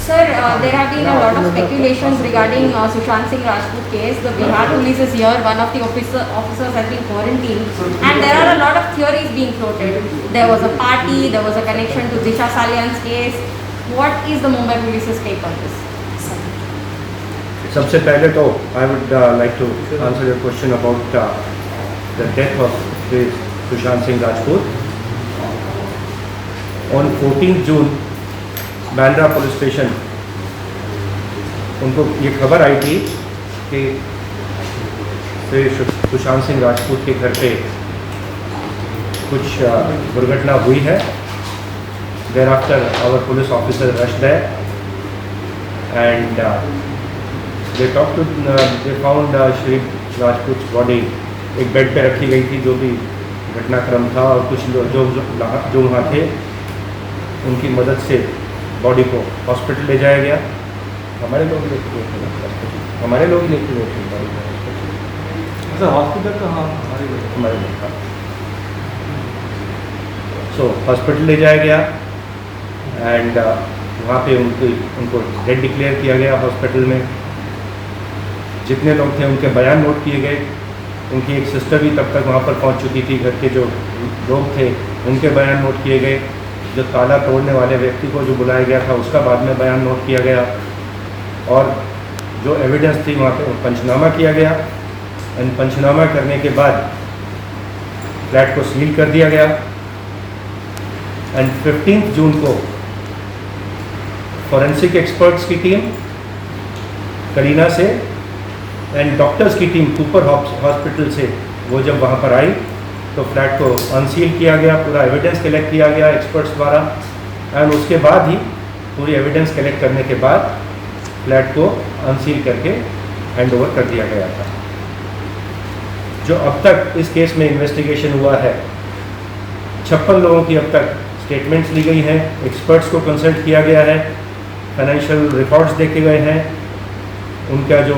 Sir, there have been a lot of speculations regarding Sushant Singh Rajput case. The Bihar police is here. One of the officers has been quarantined, and there are a lot of theories being floated. There was a party. There was a connection to Disha Salian's case. What is the Mumbai police's take on this? सबसे पहले तो I would like to answer your question about the death of Sushant Singh Rajput. On 14 June, Bandra police station उनको ये खबर आई थी कि सुशांत सिंह राजपूत के घर पे कुछ दुर्घटना हुई है. There after hour police officer rushed there and they found Shri Rajput body एक बेड पे रखी गई थी, जो भी घटनाक्रम था, और कुछ जो वहाँ थे उनकी मदद से बॉडी को हॉस्पिटल ले जाया गया. हमारे लोग लेके गए थे हॉस्पिटल तो हाँ हमारे लोग था. सो हॉस्पिटल ले जाया गया एंड वहाँ पे उनको डेड डिक्लेयर किया गया. हॉस्पिटल में जितने लोग थे उनके बयान नोट किए गए. उनकी एक सिस्टर भी तब तक वहाँ पर पहुँच चुकी थी. घर के जो लोग थे उनके बयान नोट किए गए. जो ताला तोड़ने वाले व्यक्ति को जो बुलाया गया था उसका बाद में बयान नोट किया गया. और जो एविडेंस थी वहाँ पे पंचनामा किया गया. एंड पंचनामा करने के बाद फ्लैट को सील कर दिया गया. एंड 15 जून को फॉरेंसिक एक्सपर्ट्स की टीम करीना से एंड डॉक्टर्स की टीम कूपर हॉस्पिटल से वो जब वहाँ पर आई तो फ्लैट को अनसील किया गया. पूरा एविडेंस कलेक्ट किया गया एक्सपर्ट्स द्वारा. एंड उसके बाद ही पूरी एविडेंस कलेक्ट करने के बाद फ्लैट को अनसील करके हैंड ओवर कर दिया गया था. जो अब तक इस केस में इन्वेस्टिगेशन हुआ है, 56 लोगों की अब तक स्टेटमेंट्स ली गई हैं. एक्सपर्ट्स को कंसल्ट किया गया है. फाइनेंशियल रिकॉर्ड्स देखे गए हैं. उनका जो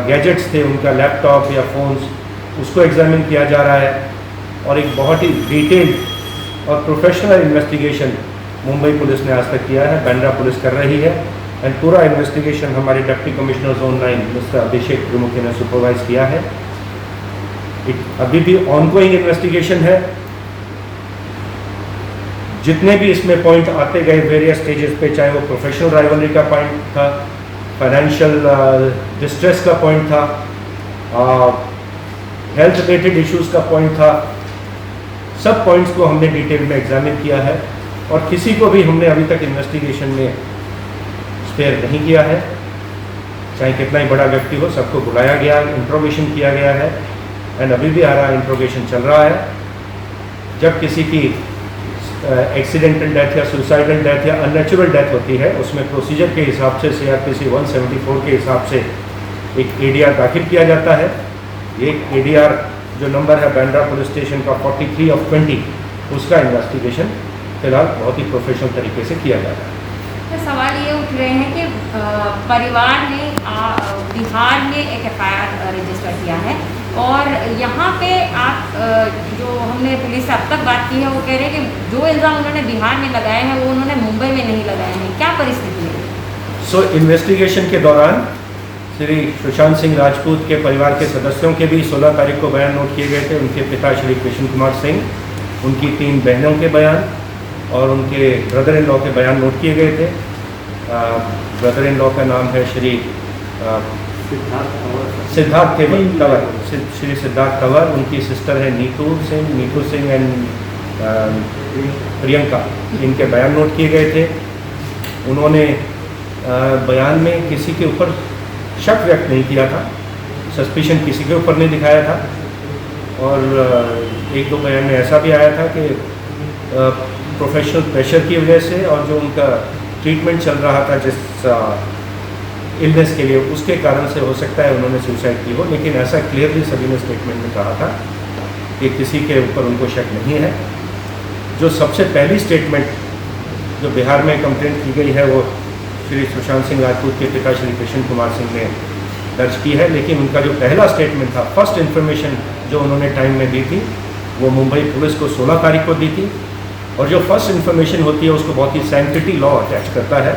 गैजेट्स थे, उनका लैपटॉप या फ़ोन्स, उसको एग्जामिन किया जा रहा है. और एक बहुत ही डिटेल्ड और प्रोफेशनल इन्वेस्टिगेशन मुंबई पुलिस ने आज तक किया है, बांद्रा पुलिस कर रही है. एंड पूरा इन्वेस्टिगेशन हमारे डिप्टी कमिश्नर जोन 9 मिस्टर अभिषेक त्रिमुखी ने सुपरवाइज किया है. अभी भी ऑनगोइंग इन्वेस्टिगेशन है. जितने भी इसमें पॉइंट आते गए वेरियस स्टेजेस पे, चाहे वो प्रोफेशनल राइवलरी का पॉइंट था, फाइनेंशियल डिस्ट्रेस का पॉइंट था, हेल्थ रिलेटेड इश्यूज़ का पॉइंट था, सब पॉइंट्स को हमने डिटेल में एग्जामिन किया है. और किसी को भी हमने अभी तक इन्वेस्टिगेशन में स्पेयर नहीं किया है. चाहे कितना ही बड़ा व्यक्ति हो, सबको बुलाया गया, इंट्रोगेशन किया गया है. एंड अभी भी आ रहा इंट्रोगेशन चल रहा है. जब किसी की एक्सीडेंटल डेथ या सुसाइडल डेथ या अननेचुरल डेथ होती है, उसमें प्रोसीजर के हिसाब से CRPC 174 के हिसाब से एक ADR दाखिल किया जाता है. एक ADR जो नंबर है बांद्रा पुलिस स्टेशन का 43/20, उसका इन्वेस्टिगेशन फिलहाल बहुत ही प्रोफेशनल तरीके से किया जा रहा है. तो सवाल ये उठ रहे हैं कि परिवार ने बिहार में एक FIR रजिस्टर किया है, और यहाँ पे आप जो हमने पुलिस से अब तक बात की है वो कह रहे हैं कि जो इल्ज़ाम उन्होंने बिहार में लगाए हैं वो उन्होंने मुंबई में नहीं लगाए हैं. क्या परिस्थिति है? सो इन्वेस्टिगेशन के दौरान श्री सुशांत सिंह राजपूत के परिवार के सदस्यों के भी 16 तारीख को बयान नोट किए गए थे. उनके पिता श्री कृष्ण कुमार सिंह, उनकी 3 बहनों के बयान और उनके ब्रदर इन लॉ के बयान नोट किए गए थे. ब्रदर इन लॉ का नाम है श्री सिद्धार्थ तंवर, श्री सिद्धार्थ तंवर. उनकी सिस्टर है नीतू सिंह एंड प्रियंका. इनके बयान नोट किए गए थे. उन्होंने बयान में किसी के ऊपर शक व्यक्त नहीं किया था, सस्पिशन किसी के ऊपर नहीं दिखाया था. और 1-2 बयान में ऐसा भी आया था कि प्रोफेशनल प्रेशर की वजह से और जो उनका ट्रीटमेंट चल रहा था जिस इलनेस के लिए, उसके कारण से हो सकता है उन्होंने सुसाइड की हो. लेकिन ऐसा क्लियरली सभी ने स्टेटमेंट में कहा था कि किसी के ऊपर उनको शक नहीं है. जो सबसे पहली स्टेटमेंट जो बिहार में कंप्लेंट की गई है वो श्री सुशांत सिंह राजपूत के पिता श्री कृष्ण कुमार सिंह ने दर्ज की है. लेकिन उनका जो पहला स्टेटमेंट था, फर्स्ट इन्फॉर्मेशन जो उन्होंने टाइम में दी थी, वो मुंबई पुलिस को 16 तारीख को दी थी. और जो फर्स्ट इन्फॉर्मेशन होती है उसको बहुत ही सैंक्टिटी लॉ अटैच करता है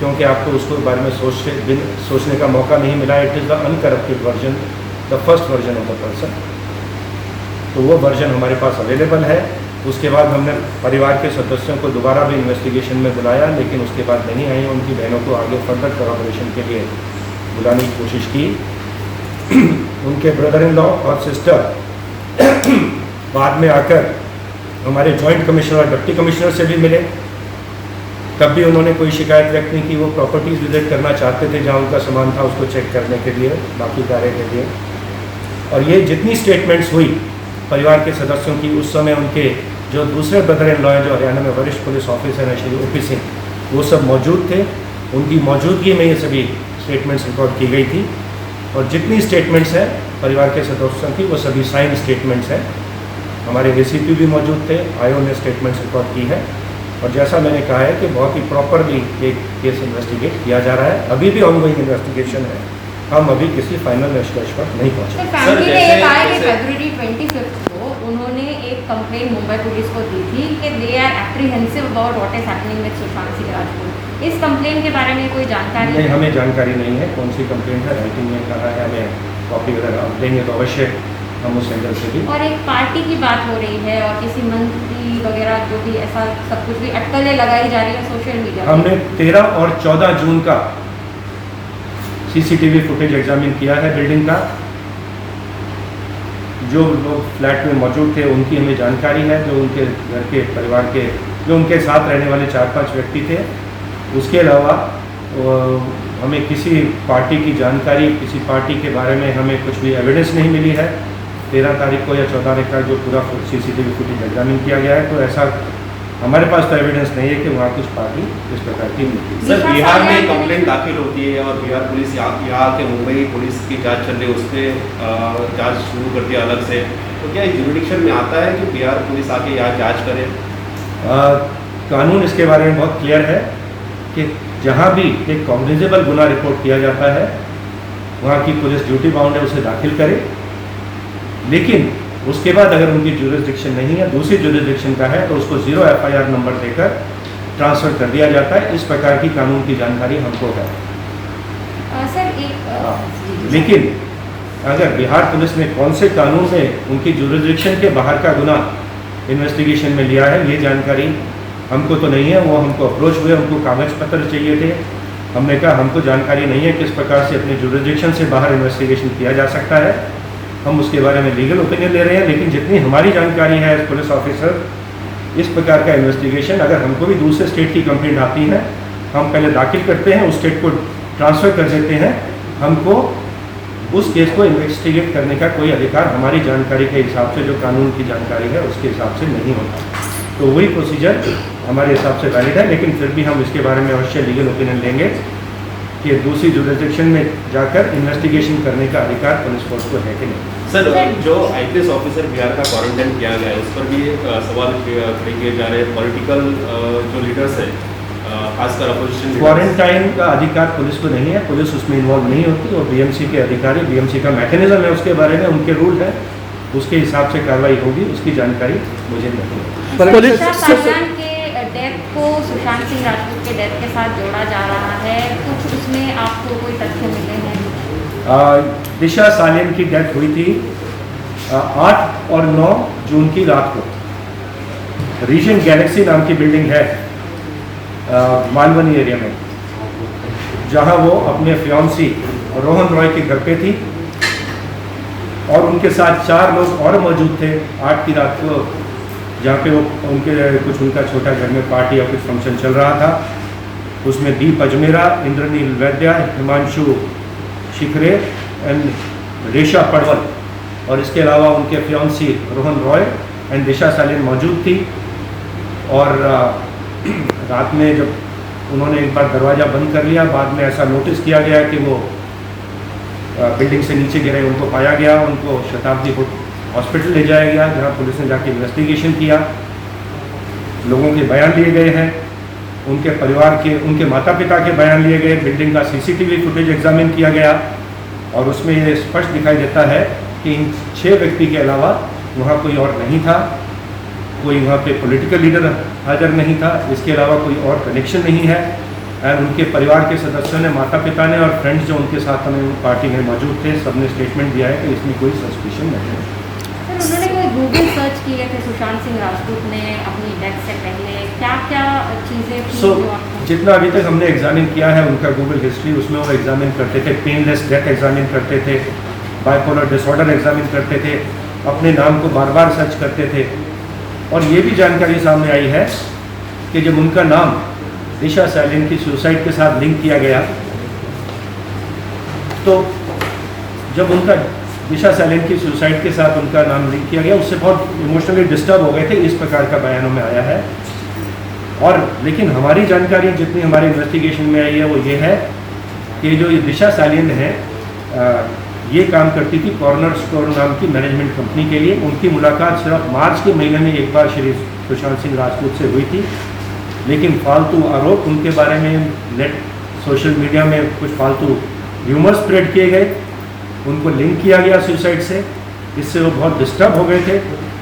क्योंकि आपको उसके बारे में सोचने का मौका नहीं मिला। It is the uncorrupted version, the first version of the person. तो वो वर्जन हमारे पास अवेलेबल है। उसके बाद हमने परिवार के सदस्यों को दोबारा भी इन्वेस्टिगेशन में बुलाया, लेकिन उसके बाद नहीं आई। उनकी बहनों को आगे फर्दर कोऑपरेशन के लिए बुलाने की कोशिश की। उनके ब्रदर इन लॉ और सिस्टर बाद में आकर हमारे जॉइंट कमिश्नर और डिप्टी कमिश्नर से भी मिले, तब भी उन्होंने कोई शिकायत व्यक्त नहीं की। वो प्रॉपर्टीज़ विजिट करना चाहते थे जहाँ उनका सामान था, उसको चेक करने के लिए, बाकी कार्य के लिए। और ये जितनी स्टेटमेंट्स हुई परिवार के सदस्यों की, उस समय उनके जो दूसरे ब्रदर इन लॉ हैं जो हरियाणा में वरिष्ठ पुलिस ऑफिसर हैं श्री ओपी सिंह, वो सब मौजूद थे। उनकी मौजूदगी में ये सभी स्टेटमेंट्स रिकॉर्ड की गई थी। और जितनी स्टेटमेंट्स हैं परिवार के सदस्यों की, वो सभी साइन स्टेटमेंट्स हैं। हमारे ACP भी मौजूद थे, आयो ने स्टेटमेंट्स रिकॉर्ड की है। और जैसा मैंने कहा है कि बहुत ही प्रॉपरली एक केस इन्वेस्टिगेट किया जा रहा है। अभी भी ऑनगोइंग इन्वेस्टिगेशन है, हम अभी किसी फाइनल निष्कर्ष पर नहीं पहुंचे। फैमिली ने ये कहा है कि फरवरी 25 को उन्होंने एक कंप्लेंट मुंबई पुलिस को दी थी कि they are apprehensive about what is happening with Sushant Singh Rajput. इस कंप्लेंट के बारे में कोई जानकारी नहीं, हमें जानकारी नहीं है कौन सी कंप्लेंट है। राइटिंग में कहा है, हमें कॉपी वगैरह देंगे तो अवश्य हम उस एंगल से भी। और एक पार्टी की बात हो रही है और किसी मंत्री वगैरह जो भी ऐसा सब कुछ भी अटकलें लगाई जा रही है सोशल मीडिया पे। हमने 13 और 14 जून का CCTV फुटेज एग्जामिन किया है बिल्डिंग का। जो लोग फ्लैट में मौजूद थे उनकी हमें जानकारी है, जो उनके घर के परिवार के जो उनके साथ रहने वाले 4-5 व्यक्ति थे। उसके अलावा हमें किसी पार्टी की जानकारी, किसी पार्टी के बारे में हमें कुछ भी एविडेंस नहीं मिली है। 13 तारीख को या 14 तारीख का जो पूरा CCTV फुटेज एग्जामिन किया गया है, तो ऐसा हमारे पास तो एविडेंस नहीं है कि वहाँ कुछ पार्टी इस प्रकार की मिली। सर, बिहार में कंप्लेंट दाखिल होती है और बिहार पुलिस यहाँ के मुंबई पुलिस की जांच चल रही है, उस पर जांच शुरू कर दिया अलग से। तो क्या जुरिडिक्शन में आता है कि बिहार पुलिस आके यहाँ जांच करे? कानून इसके बारे में बहुत क्लियर है कि जहाँ भी एक कॉग्निजेबल गुना रिपोर्ट किया जाता है, वहाँ की पुलिस ड्यूटी बाउंड है उसे दाखिल करे। लेकिन उसके बाद अगर उनकी जुरिस्डिक्शन नहीं है, दूसरी जुरिस्डिक्शन का है, तो उसको 0 FIR नंबर देकर ट्रांसफ़र कर दिया जाता है। इस प्रकार की कानून की जानकारी हमको है। सर एक लेकिन अगर बिहार पुलिस ने कौन से कानून में उनकी जुरिस्डिक्शन के बाहर का गुना इन्वेस्टिगेशन में लिया है, ये जानकारी हमको तो नहीं है। वो हमको अप्रोच हुए, हमको कागज पत्र चाहिए थे। हमने कहा हमको जानकारी नहीं है किस प्रकार से अपने जुरिस्डिक्शन से बाहर इन्वेस्टिगेशन किया जा सकता है। हम उसके बारे में लीगल ओपिनियन ले रहे हैं, लेकिन जितनी हमारी जानकारी है एज पुलिस ऑफिसर, इस प्रकार का इन्वेस्टिगेशन अगर हमको भी दूसरे स्टेट की कंप्लेंट आती है, हम पहले दाखिल करते हैं, उस स्टेट को ट्रांसफ़र कर देते हैं। हमको उस केस को इन्वेस्टिगेट करने का कोई अधिकार हमारी जानकारी के हिसाब से, जो कानून की जानकारी है उसके हिसाब से नहीं होता। तो वही प्रोसीजर हमारे हिसाब से वैलिड है, लेकिन फिर भी हम इसके बारे में अवश्य लीगल ओपिनियन लेंगे कि दूसरी जुरिस्डिक्शन में जाकर इन्वेस्टिगेशन करने का अधिकार पुलिस फोर्स को है कि नहीं। सर, जो IPS ऑफिसर बिहार का क्वारंटाइन किया गया है, उस पर भी सवाल खड़े किए जा रहे हैं। पॉलिटिकल जो लीडर्स हैं, खासकर अपोजिशन क्वारंटाइन का अधिकार पुलिस को नहीं है, पुलिस उसमें इन्वॉल्व नहीं होती। और BMC के अधिकारी, BMC का मैकेनिज्म है, उसके बारे में उनके रूल है, उसके हिसाब से कार्रवाई होगी। उसकी जानकारी मुझे नहीं है। डेथ को सुशांत सिंह राजपूत के डेथ के साथ जोड़ा जा रहा है, कुछ उसमें आपको कोई तथ्य मिले हैं? दिशा सालियन की डेथ हुई थी 8 और 9 जून की रात को। रीजन गैलेक्सी नाम की बिल्डिंग है मालवनी एरिया में, जहां वो अपने फियांसी रोहन रॉय के घर पे थी और उनके साथ 4 लोग और मौजूद थे 8 की रात को, जहाँ पे वो उनका छोटा घर में पार्टी या कुछ फंक्शन चल रहा था। उसमें दीप अजमेरा, इंद्रनील वैद्या, हिमांशु शिखरे एंड रेशा पड़वल और इसके अलावा उनके फियांसी रोहन रॉय एंड दिशा सालिन मौजूद थी। और रात में जब उन्होंने एक बार दरवाज़ा बंद कर लिया, बाद में ऐसा नोटिस किया गया कि वो बिल्डिंग से नीचे गिरे। उनको पाया गया, उनको शताब्दी हॉस्पिटल ले जाया गया, जहां पुलिस ने जाके इन्वेस्टिगेशन किया। लोगों के बयान लिए गए हैं, उनके परिवार के, उनके माता पिता के बयान लिए गए। बिल्डिंग का CCTV फुटेज एग्जामिन किया गया और उसमें ये स्पष्ट दिखाई देता है कि इन 6 व्यक्ति के अलावा वहाँ कोई और नहीं था। कोई वहाँ पे पॉलिटिकल लीडर हाजिर नहीं था, इसके अलावा कोई और कनेक्शन नहीं है। एंड उनके परिवार के सदस्यों ने, माता पिता ने और फ्रेंड्स जो उनके साथ हमें पार्टी में मौजूद थे, सबने स्टेटमेंट दिया है कि इसमें कोई सस्पिशन नहीं है। सर, उन्होंने कोई गूगल सर्च किए थे सुशांत सिंह राजपूत ने अपनी डेथ से पहले, क्या क्या चीज़ें थी जो आपको? जितना अभी तक हमने एग्जामिन किया है उनका गूगल हिस्ट्री, उसमें वो एग्जामिन करते थे, पेनलेस डेथ एग्जामिन करते थे, बाइपोलर डिसऑर्डर एग्जामिन करते थे, अपने नाम को बार बार सर्च करते थे। और ये भी जानकारी सामने आई है कि जब उनका नाम दिशा सैलियन की सुसाइड के साथ लिंक किया गया, तो जब उनका दिशा सैलियन की सुसाइड के साथ उनका नाम लिंक किया गया, उससे बहुत इमोशनली डिस्टर्ब हो गए थे, इस प्रकार का बयानों में आया है। और लेकिन हमारी जानकारी जितनी हमारे इन्वेस्टिगेशन में आई है वो ये है कि जो ये दिशा सैलियन है, ये काम करती थी कॉर्नर स्टोर नाम की मैनेजमेंट कंपनी के लिए। उनकी मुलाकात सिर्फ मार्च के महीने में एक बार श्री सुशांत सिंह राजपूत से हुई थी, लेकिन फालतू आरोप उनके बारे में नेट सोशल मीडिया में कुछ फालतू र्यूमर स्प्रेड किए गए, उनको लिंक किया गया सुसाइड से, इससे वो बहुत डिस्टर्ब हो गए थे।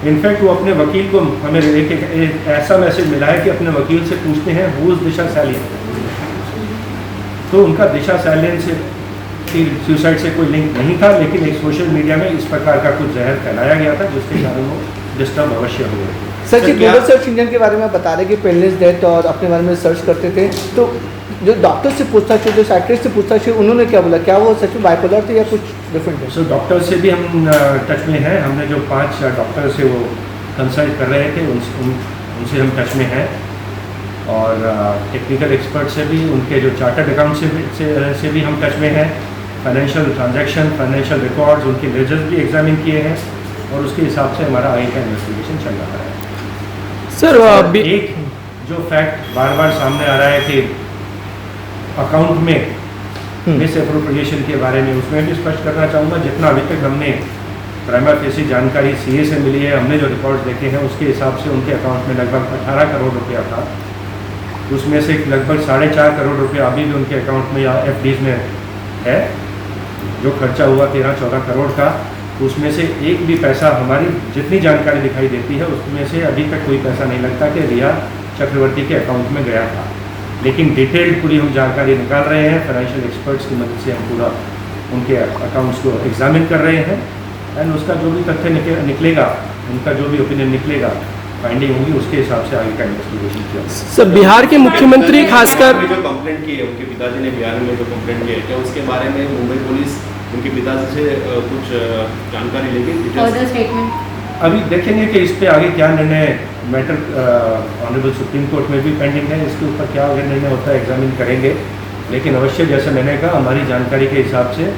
इनफैक्ट वो अपने वकील को, हमें एक ऐसा मैसेज मिला है कि अपने वकील से पूछते हैं हु इज दिशा सैलियन, तो उनका दिशा सैलियन से सुसाइड से कोई लिंक नहीं था, लेकिन एक सोशल मीडिया में इस प्रकार का कुछ जहर फैलाया गया था जिसके कारण वो डिस्टर्ब अवश्य हो गए। सर जी, गूगल सर्च इंजन के बारे में बता रहे कि पेनलेस डेथ और अपने बारे में सर्च करते थे, तो जो डॉक्टर से पूछताछ, जो साइकियाट्रिस्ट से पूछताछ, उन्होंने क्या बोला, क्या वो सच में बाइपोलर थे या कुछ डिफरेंट है? सो डॉक्टर से भी हम टच में हैं, हमने जो 5 डॉक्टर से वो कंसल्ट कर रहे थे उनसे हम टच में हैं, और टेक्निकल एक्सपर्ट से भी, उनके जो चार्टर्ड अकाउंट से भी हम टच में हैं। फाइनेंशियल ट्रांजैक्शन, फाइनेंशियल रिकॉर्ड्स, उनके लेजर्स भी एग्जामिन किए हैं, और उसके हिसाब से हमारा आगे का इन्वेस्टिगेशन चल रहा है। सर एक जो फैक्ट बार बार सामने आ रहा है कि अकाउंट में मिस एप्रोप्रिएशन के बारे में, उसमें भी स्पष्ट करना चाहूँगा, जितना अभी तक हमने प्राइमा फेसी जानकारी सीए से मिली है, हमने जो रिकॉर्ड्स देखे हैं उसके हिसाब से उनके अकाउंट में लगभग 18 करोड़ रुपया था। उसमें से लगभग 4.5 करोड़ रुपया अभी भी उनके अकाउंट में या एफडीज में है। जो खर्चा हुआ 13-14 करोड़ का, उसमें से एक भी पैसा, हमारी जितनी जानकारी दिखाई देती है उसमें से अभी तक कोई पैसा नहीं लगता कि रिया चक्रवर्ती के अकाउंट में गया था। लेकिन डिटेल्ड पूरी हम जानकारी निकाल रहे हैं, फाइनेंशियल एक्सपर्ट्स की मदद से हम पूरा उनके अकाउंट्स को एग्जामिन कर रहे हैं, एंड उसका जो भी तथ्य निकलेगा, उनका जो भी ओपिनियन निकलेगा, फाइंडिंग होगी, उसके हिसाब से आगे का इन्वेस्टिगेशन किया। सर, बिहार के मुख्यमंत्री खासकर जो कंप्लेंट की है, उनके पिताजी ने बिहार में जो कंप्लेंट की है, क्या उसके बारे में मुंबई पुलिस उनके पिताजी से कुछ जानकारी लेगी? फर्दर स्टेटमेंट अभी देखेंगे कि इस पे आगे क्या निर्णय, मैटर ऑनरेबल सुप्रीम कोर्ट में भी पेंडिंग है, इसके ऊपर क्या आगे निर्णय होता है एग्जामिन करेंगे। लेकिन अवश्य जैसे मैंने कहा, हमारी जानकारी के हिसाब से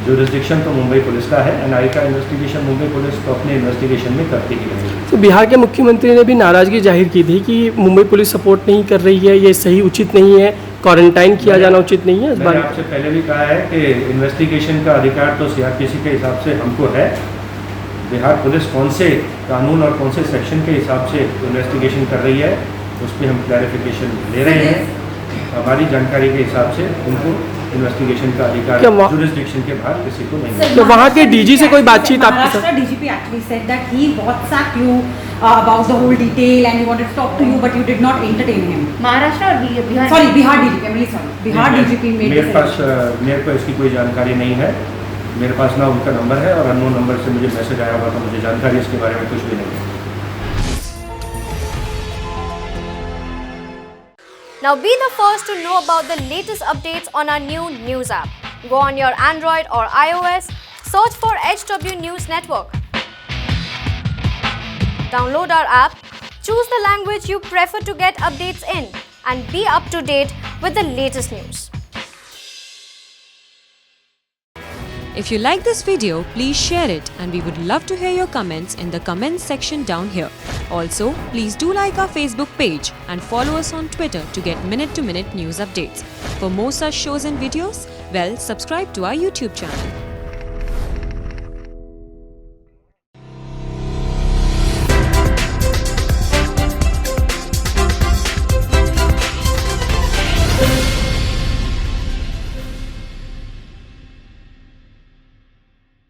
जुरिस्डिक्शन तो मुंबई पुलिस का है, एनआई का इन्वेस्टिगेशन मुंबई पुलिस तो अपने इन्वेस्टिगेशन में करती ही रहेगी। तो बिहार के मुख्यमंत्री ने भी नाराजगी जाहिर की थी कि मुंबई पुलिस सपोर्ट नहीं कर रही है, ये सही उचित नहीं है, क्वारंटाइन किया जाना उचित नहीं है। इस मैंने बारे आपसे पहले भी कहा है कि इन्वेस्टिगेशन का अधिकार तो सीआरपीसी के हिसाब से हमको है। बिहार पुलिस कौन से कानून और कौन से सेक्शन के हिसाब से इन्वेस्टिगेशन कर रही है, उस पर हम क्लैरिफिकेशन ले रहे हैं। हमारी जानकारी के हिसाब से उनको इन्वेस्टिगेशन का अधिकार जुरिस्डिक्शन के बाहर किसी को नहीं है। तो वहाँ के डीजी से कोई बातचीत आपके साथ? Maharashtra DGP actually said that he WhatsApped you about the whole detail and he wanted to talk to you, but you did not entertain him. Maharashtra और Bihar, Sorry, Bihar DGP. I'm really sorry. Bihar DGP made मेरे this पास मेरे को इसकी कोई जानकारी नहीं है। मेरे पास ना उनका नंबर है, और अननोन नंबर से मुझे मैसेज आया हुआ, तो मुझे जानकारी इसके बारे में कुछ भी नहीं है। Now be the first to know about the latest updates on our new news app. Go on your Android or iOS, search for HW News Network. Download our app, choose the language you prefer to get updates in, and be up to date with the latest news. If you like this video, please share it, and we would love to hear your comments in the comments section down here. Also, please do like our Facebook page and follow us on Twitter to get minute-to-minute news updates. For more such shows and videos, well, subscribe to our YouTube channel.